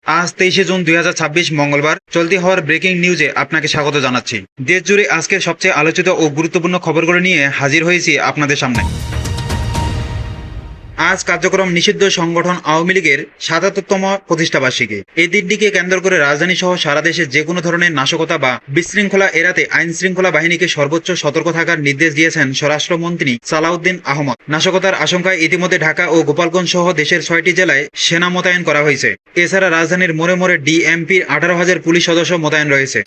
আজ 23শে জুন 2026 মঙ্গলবার। চলতি হওয়ার ব্রেকিং নিউজে আপনাকে স্বাগত জানাচ্ছি। দেশ জুড়ে আজকের সবচেয়ে আলোচিত ও গুরুত্বপূর্ণ খবরগুলো নিয়ে হাজির হয়েছি আপনাদের সামনে। আজ কার্যক্রম নিষিদ্ধ সংগঠন আওয়ামী লীগের ৭৭তম প্রতিষ্ঠাবার্ষিকী। এই দিনটিকে কেন্দ্র করে রাজধানী সহ সারা দেশে যে কোনো ধরনের নাশকতা বা বিশৃঙ্খলা এড়াতে আইন শৃঙ্খলা বাহিনীকে সর্বোচ্চ সতর্ক থাকার নির্দেশ দিয়েছেন স্বরাষ্ট্রমন্ত্রী সালাউদ্দিন আহমদ। নাশকতার আশঙ্কায় ইতিমধ্যে ঢাকা ও গোপালগঞ্জ সহ দেশের 6টি জেলায় সেনা মোতায়েন করা হয়েছে। এছাড়া রাজধানীর মোড়ে মোড়ে ডিএমপির 18,000 পুলিশ সদস্য মোতায়েন রয়েছে।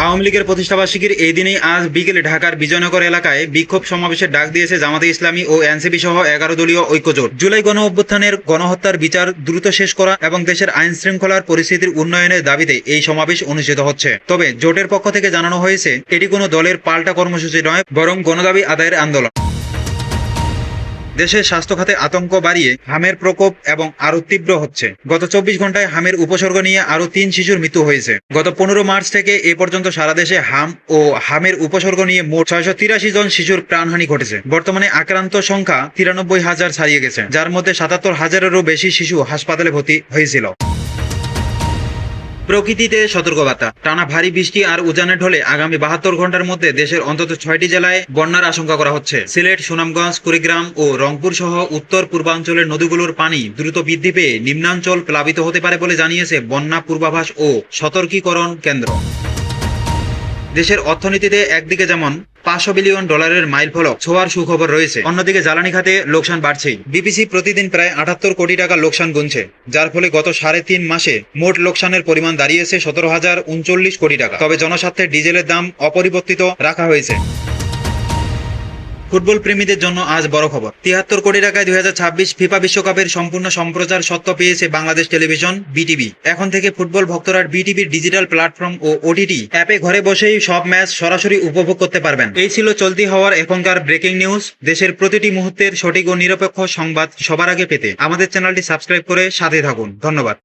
আওয়ামী লীগের প্রতিষ্ঠাবার্ষিকীর এই দিনেই আজ বিকেলে ঢাকার বিজয়নগর এলাকায় বিক্ষোভ সমাবেশের ডাক দিয়েছে জামাতে ইসলামী ও এনসিপি সহ 11 দলীয় ঐক্যজোট। জুলাই গণ অভ্যুত্থানের গণহত্যার বিচার দ্রুত শেষ করা এবং দেশের আইন শৃঙ্খলার পরিস্থিতির উন্নয়নের দাবিতে এই সমাবেশ অনুষ্ঠিত হচ্ছে। তবে জোটের পক্ষ থেকে জানানো হয়েছে এটি কোনো দলের পাল্টা কর্মসূচি নয়, বরং গণদাবি আদায়ের আন্দোলন। দেশের স্বাস্থ্য খাতে আতঙ্ক বাড়িয়ে হামের প্রকোপ এবং আরো তীব্র হচ্ছে। গত 24 ঘন্টায় হামের উপসর্গ নিয়ে আরো 3 শিশুর মৃত্যু হয়েছে। গত 15 মার্চ থেকে এ পর্যন্ত সারা দেশে হাম ও হামের উপসর্গ নিয়ে মোট 683 জন শিশুর প্রাণহানি ঘটেছে। বর্তমানে আক্রান্ত সংখ্যা 93,000 ছাড়িয়ে গেছে, যার মধ্যে 77,000-এরও বেশি শিশু হাসপাতালে ভর্তি হয়েছিল। প্রকৃতিতে সতর্কবার্তা। টানা ভারী বৃষ্টি আর উজানের ঢলে আগামী 72 ঘন্টার মধ্যে দেশের অন্তত 6টি জেলায় বন্যার আশঙ্কা করা হচ্ছে। সিলেট, সুনামগঞ্জ, কুড়িগ্রাম ও রংপুর সহ উত্তর পূর্বাঞ্চলের নদীগুলোর পানি দ্রুত বৃদ্ধি পেয়ে নিম্নাঞ্চল প্লাবিত হতে পারে বলে জানিয়েছে বন্যা পূর্বাভাস ও সতর্কীকরণ কেন্দ্র। দেশের অর্থনীতিতে একদিকে যেমন $500 বিলিয়ন মাইল ফলক ছোঁয়ার সুখবর রয়েছে, অন্যদিকে জ্বালানি খাতে লোকসান বাড়ছেই। বিপিসি প্রতিদিন প্রায় 78 কোটি টাকা লোকসান গুনছে, যার ফলে গত 3.5 মাসে মোট লোকসানের পরিমাণ দাঁড়িয়েছে 17,039 কোটি টাকা। তবে জনস্বার্থে ডিজেলের দাম অপরিবর্তিত রাখা হয়েছে। ফুটবল প্রেমীদের জন্য আজ বড় খবর। 73 কোটি টাকায় 2026 ফিফা বিশ্বকাপের সম্পূর্ণ সম্প্রচার সত্ত্ব পেয়েছে বাংলাদেশ টেলিভিশন বিটিভি। এখন থেকে ফুটবল ভক্তরা বিটিভির ডিজিটাল প্ল্যাটফর্ম ও ওটিটি অ্যাপে ঘরে বসেই সব ম্যাচ সরাসরি উপভোগ করতে পারবেন। এই ছিল চলতি হওয়ার এখনকার ব্রেকিং নিউজ। দেশের প্রতিটি মুহূর্তের সঠিক ও নিরপেক্ষ সংবাদ সবার আগে পেতে আমাদের চ্যানেলটি সাবস্ক্রাইব করে সাথে থাকুন। ধন্যবাদ।